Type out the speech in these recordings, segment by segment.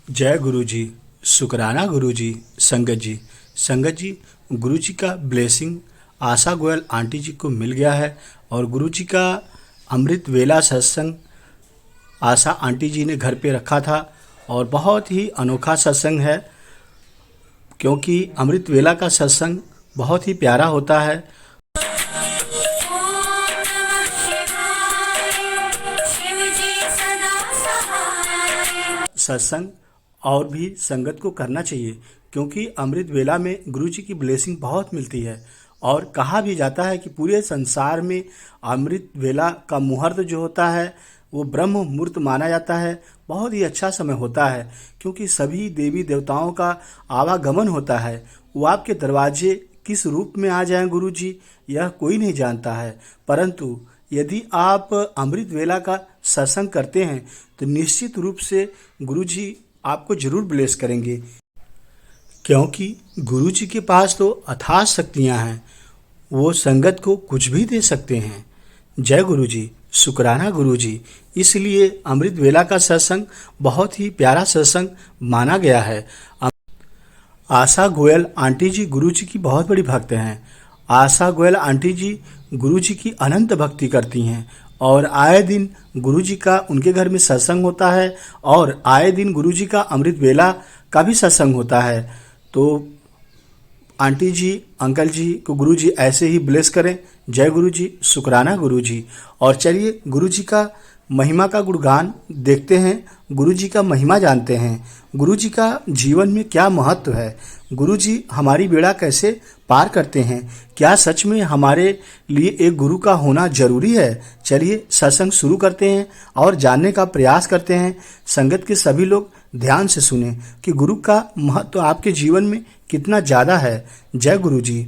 जय गुरु जी। शुक्राना गुरु जी। संगत जी, गुरु जी का ब्लेसिंग आशा गोयल आंटी जी को मिल गया है और गुरु जी का अमृत वेला सत्संग आशा आंटी जी ने घर पे रखा था और बहुत ही अनोखा सत्संग है, क्योंकि अमृत वेला का सत्संग बहुत ही प्यारा होता है। सत्संग और भी संगत को करना चाहिए, क्योंकि अमृत वेला में गुरु जी की ब्लेसिंग बहुत मिलती है। और कहा भी जाता है कि पूरे संसार में अमृत वेला का मुहूर्त जो होता है वो ब्रह्म मुहूर्त माना जाता है। बहुत ही अच्छा समय होता है, क्योंकि सभी देवी देवताओं का आवागमन होता है। वो आपके दरवाजे किस रूप में आ जाएं गुरु जी, यह कोई नहीं जानता है। परंतु यदि आप अमृत वेला का सत्संग करते हैं तो निश्चित रूप से गुरु जी आपको जरूर ब्लेस करेंगे, क्योंकि गुरु जी के पास तो अथाह शक्तियां हैं। वो संगत को कुछ भी दे सकते हैं। जय गुरु जी। शुक्राना गुरु जी। इसलिए अमृत वेला का सत्संग बहुत ही प्यारा सत्संग माना गया है। आशा गोयल आंटी जी गुरु जी की बहुत बड़ी भक्त हैं। आशा गोयल आंटी जी गुरु जी की अनंत भक्ति करती हैं और आए दिन गुरु जी का उनके घर में सत्संग होता है और आए दिन गुरु जी का अमृत वेला का भी सत्संग होता है। तो आंटी जी अंकल जी को गुरु जी ऐसे ही ब्लेस करें। जय गुरु जी। शुक्राना गुरु जी। और चलिए गुरु जी का महिमा का गुणगान देखते हैं, गुरु जी का महिमा जानते हैं, गुरु जी का जीवन में क्या महत्व है, गुरु जी हमारी बेड़ा कैसे पार करते हैं, क्या सच में हमारे लिए एक गुरु का होना जरूरी है। चलिए सत्संग शुरू करते हैं और जानने का प्रयास करते हैं। संगत के सभी लोग ध्यान से सुने कि गुरु का महत्व आपके जीवन में कितना ज़्यादा है। जय गुरु जी।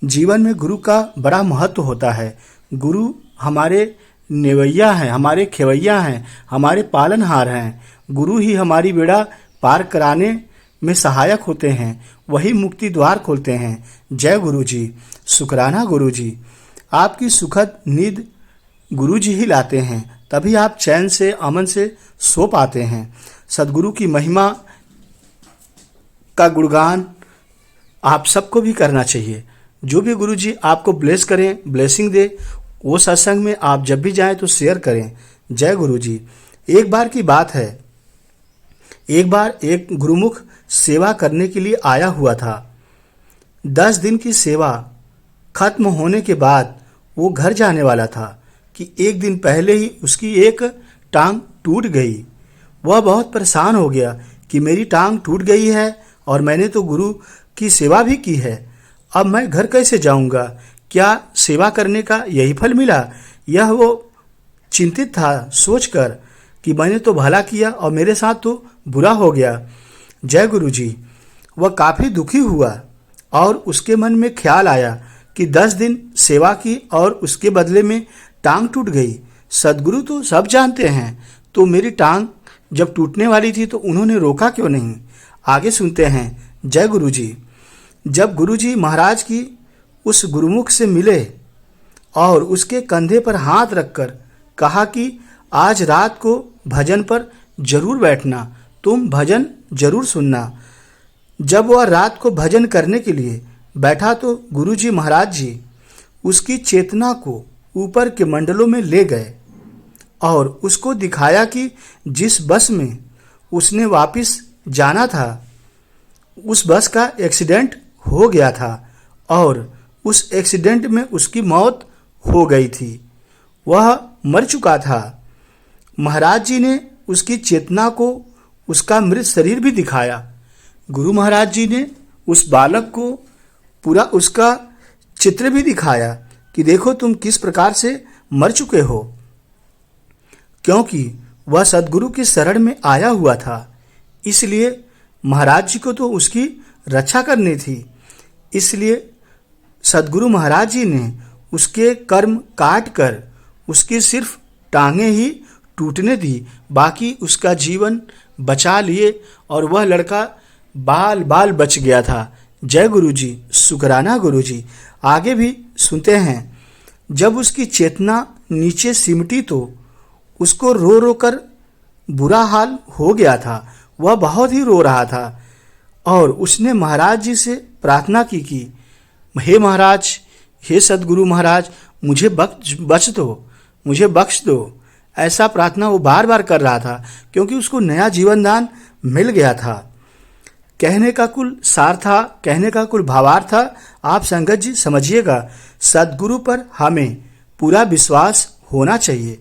जीवन में गुरु का बड़ा महत्व होता है। गुरु हमारे नेवैया हैं, हमारे खेवैया हैं, हमारे पालनहार हैं। गुरु ही हमारी बेड़ा पार कराने में सहायक होते हैं, वही मुक्ति द्वार खोलते हैं। जय गुरु जी। शुक्राना गुरु जी। आपकी सुखद नींद गुरु जी ही लाते हैं, तभी आप चैन से अमन से सो पाते हैं। सदगुरु की महिमा का गुणगान आप सबको भी करना चाहिए। जो भी गुरु जी आपको ब्लेस करें, ब्लेसिंग दे, वो सत्संग में आप जब भी जाएं तो शेयर करें। जय गुरु जी। एक बार की बात है, एक बार एक गुरुमुख सेवा करने के लिए आया हुआ था। 10 दिन की सेवा खत्म होने के बाद वो घर जाने वाला था कि एक दिन पहले ही उसकी एक टांग टूट गई। वह बहुत परेशान हो गया कि मेरी टांग टूट गई है और मैंने तो गुरु की सेवा भी की है, अब मैं घर कैसे जाऊंगा, क्या सेवा करने का यही फल मिला। यह वो चिंतित था सोचकर कि मैंने तो भला किया और मेरे साथ तो बुरा हो गया। जय गुरु जी। वह काफ़ी दुखी हुआ और उसके मन में ख्याल आया कि 10 दिन सेवा की और उसके बदले में टांग टूट गई। सदगुरु तो सब जानते हैं, तो मेरी टांग जब टूटने वाली थी तो उन्होंने रोका क्यों नहीं। आगे सुनते हैं। जय गुरु जी। जब गुरु जी महाराज की उस गुरुमुख से मिले और उसके कंधे पर हाथ रखकर कहा कि आज रात को भजन पर जरूर बैठना, तुम भजन जरूर सुनना। जब वह रात को भजन करने के लिए बैठा तो गुरु जी महाराज जी उसकी चेतना को ऊपर के मंडलों में ले गए और उसको दिखाया कि जिस बस में उसने वापस जाना था उस बस का एक्सीडेंट हो गया था और उस एक्सीडेंट में उसकी मौत हो गई थी। वह मर चुका था। महाराज जी ने उसकी चेतना को उसका मृत शरीर भी दिखाया। गुरु महाराज जी ने उस बालक को पूरा उसका चित्र भी दिखाया कि देखो तुम किस प्रकार से मर चुके हो, क्योंकि वह सदगुरु की शरण में आया हुआ था। इसलिए महाराज जी को तो उसकी रक्षा करनी थी। इसलिए सदगुरु महाराज जी ने उसके कर्म काट कर उसकी सिर्फ टांगें ही टूटने दी, बाकी उसका जीवन बचा लिए और वह लड़का बाल बाल बच गया था। जय गुरु जी। शुक्राना गुरु जी। आगे भी सुनते हैं। जब उसकी चेतना नीचे सिमटी तो उसको रो रो कर बुरा हाल हो गया था। वह बहुत ही रो रहा था और उसने महाराज जी से प्रार्थना की कि हे महाराज, हे सदगुरु महाराज, मुझे मुझे बख्श दो। ऐसा प्रार्थना वो बार बार कर रहा था क्योंकि उसको नया जीवन दान मिल गया था। कहने का कुल सार था, कहने का कुल भावार्थ था, आप संगत जी समझिएगा। सदगुरु पर हमें पूरा विश्वास होना चाहिए।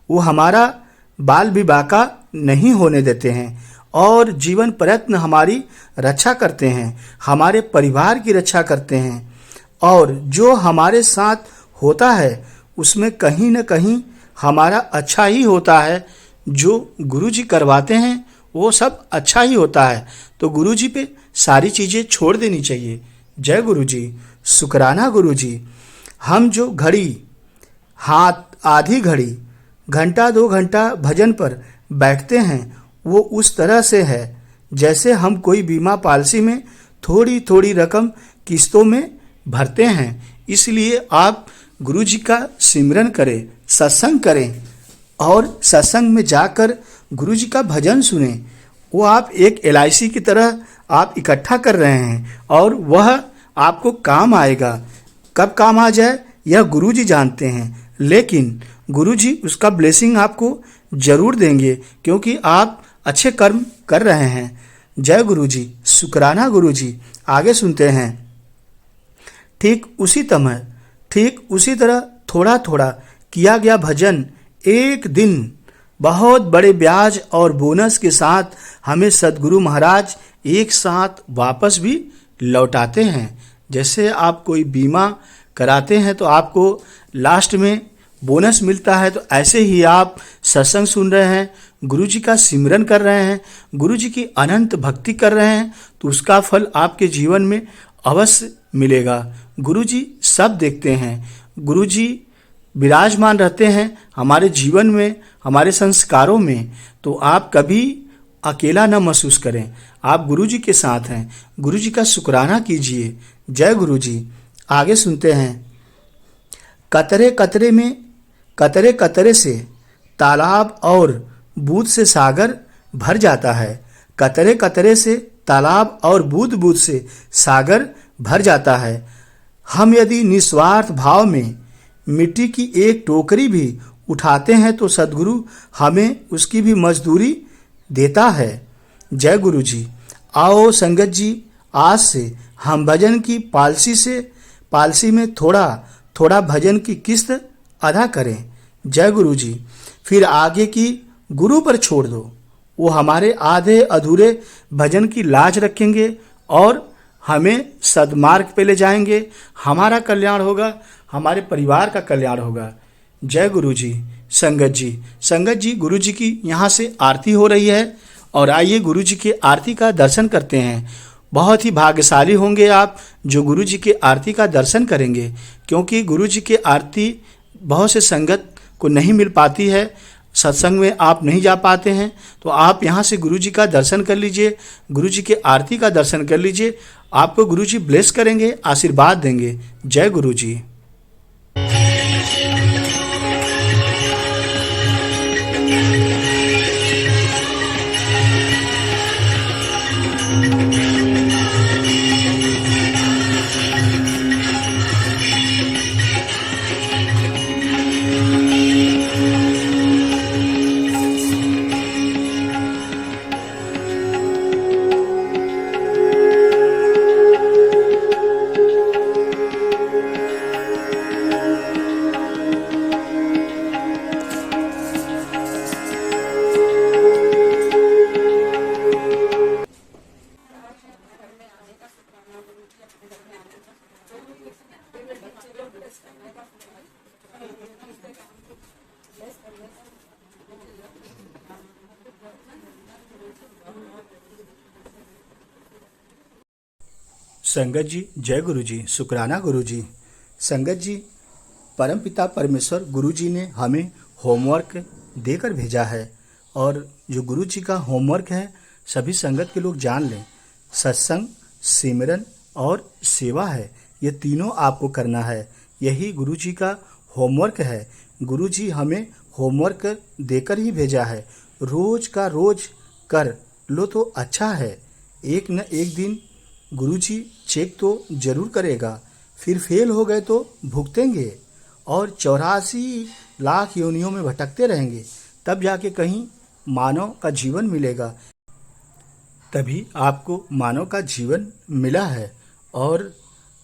वो हमारा बाल विवाह नहीं होने देते हैं और जीवन प्रयत्न हमारी रक्षा करते हैं, हमारे परिवार की रक्षा करते हैं, और जो हमारे साथ होता है उसमें कहीं न कहीं हमारा अच्छा ही होता है। जो गुरुजी करवाते हैं वो सब अच्छा ही होता है, तो गुरुजी पे सारी चीज़ें छोड़ देनी चाहिए। जय गुरुजी, शुक्राना गुरुजी। हम जो घड़ी, हाथ आधी घड़ी, घंटा 2 घंटा भजन पर बैठते हैं, वो उस तरह से है जैसे हम कोई बीमा पॉलिसी में थोड़ी थोड़ी रकम किस्तों में भरते हैं। इसलिए आप गुरुजी का सिमरन करें, सत्संग करें और सत्संग में जाकर गुरुजी का भजन सुने। वो आप एक LIC की तरह आप इकट्ठा कर रहे हैं और वह आपको काम आएगा। कब काम आ जाए यह गुरुजी जानते हैं, लेकिन गुरुजी उसका ब्लेसिंग आपको जरूर देंगे क्योंकि आप अच्छे कर्म कर रहे हैं। जय गुरुजी, शुक्राना गुरुजी। आगे सुनते हैं। ठीक उसी तरह थोड़ा थोड़ा किया गया भजन एक दिन बहुत बड़े ब्याज और बोनस के साथ हमें सदगुरु महाराज एक साथ वापस भी लौटाते हैं। जैसे आप कोई बीमा कराते हैं तो आपको लास्ट में बोनस मिलता है, तो ऐसे ही आप सत्संग सुन रहे हैं, गुरुजी का सिमरन कर रहे हैं, गुरुजी की अनंत भक्ति कर रहे हैं, तो उसका फल आपके जीवन में अवश्य मिलेगा। गुरुजी सब देखते हैं, गुरुजी विराजमान रहते हैं हमारे जीवन में, हमारे संस्कारों में। तो आप कभी अकेला न महसूस करें, आप गुरुजी के साथ हैं। गुरुजी का शुक्राना कीजिए। जय गुरुजी। आगे सुनते हैं। कतरे कतरे से तालाब और बूंद से सागर भर जाता है। कतरे कतरे से तालाब और बूंद बूंद से सागर भर जाता है। हम यदि निस्वार्थ भाव में मिट्टी की एक टोकरी भी उठाते हैं तो सदगुरु हमें उसकी भी मजदूरी देता है। जय गुरु जी। आओ संगत जी, आज से हम भजन की पालसी में थोड़ा थोड़ा भजन की किस्त अदा करें। जय गुरु जी। फिर आगे की गुरु पर छोड़ दो, वो हमारे आधे अधूरे भजन की लाज रखेंगे और हमें सदमार्ग पे ले जाएंगे। हमारा कल्याण होगा, हमारे परिवार का कल्याण होगा। जय गुरु जी। संगत जी गुरु जी की यहाँ से आरती हो रही है और आइए गुरु जी की आरती का दर्शन करते हैं। बहुत ही भाग्यशाली होंगे आप जो गुरु जी की आरती का दर्शन करेंगे, क्योंकि गुरु जी की आरती बहुत से संगत को नहीं मिल पाती है, सत्संग में आप नहीं जा पाते हैं, तो आप यहाँ से गुरु जी का दर्शन कर लीजिए, गुरु जी की आरती का दर्शन कर लीजिए। आपको गुरु जी ब्लेस करेंगे, आशीर्वाद देंगे। जय गुरु जी। संगत जी जय गुरु जी। शुक्राना गुरु जी। संगत जी, परमपिता परमेश्वर गुरु जी ने हमें होमवर्क देकर भेजा है और जो गुरु जी का होमवर्क है सभी संगत के लोग जान लें। सत्संग, सिमरन और सेवा है, ये तीनों आपको करना है। यही गुरु जी का होमवर्क है। गुरु जी हमें होमवर्क देकर ही भेजा है। रोज का रोज कर लो तो अच्छा है, एक न एक दिन गुरुजी चेक तो जरूर करेगा, फिर फेल हो गए तो भुगतेंगे और 84 लाख योनियों में भटकते रहेंगे, तब जाके कहीं मानव का जीवन मिलेगा। तभी आपको मानव का जीवन मिला है और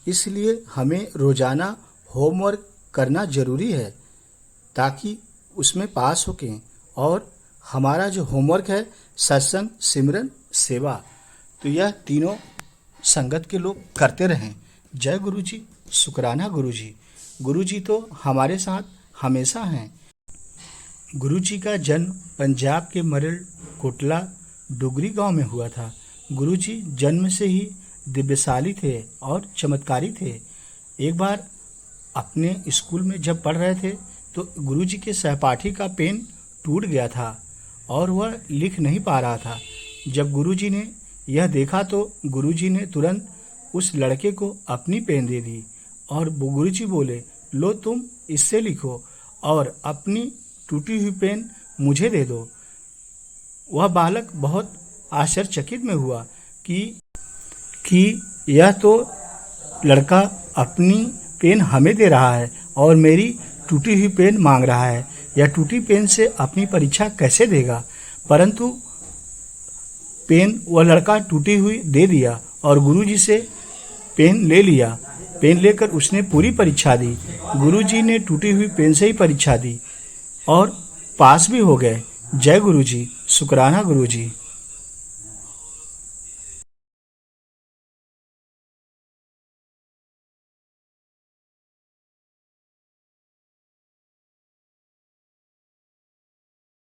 इसलिए हमें रोजाना होमवर्क करना जरूरी है ताकि उसमें पास हो के। और हमारा जो होमवर्क है सत्संग, सिमरन, सेवा, तो यह तीनों संगत के लोग करते रहें। जय गुरु जी, शुक्राना गुरु जी। गुरु जी तो हमारे साथ हमेशा हैं। गुरु जी का जन्म पंजाब के मरेल कोटला डुगरी गांव में हुआ था। गुरु जी जन्म से ही दिव्यशाली थे और चमत्कारी थे। एक बार अपने स्कूल में जब पढ़ रहे थे तो गुरु जी के सहपाठी का पेन टूट गया था और वह लिख नहीं पा रहा था। जब गुरुजी ने यह देखा तो गुरुजी ने तुरंत उस लड़के को अपनी पेन दे दी और गुरुजी बोले, लो तुम इससे लिखो और अपनी टूटी हुई पेन मुझे दे दो। वह बालक बहुत आश्चर्यचकित में हुआ कि यह तो लड़का अपनी पेन हमें दे रहा है और मेरी टूटी हुई पेन मांग रहा है। यह टूटी पेन से अपनी परीक्षा कैसे देगा? परंतु पेन वह लड़का टूटी हुई दे दिया और गुरुजी से पेन ले लिया। पेन लेकर उसने पूरी परीक्षा दी। गुरुजी ने टूटी हुई पेन से ही परीक्षा दी और पास भी हो गए। जय गुरुजी, शुक्राना गुरुजी।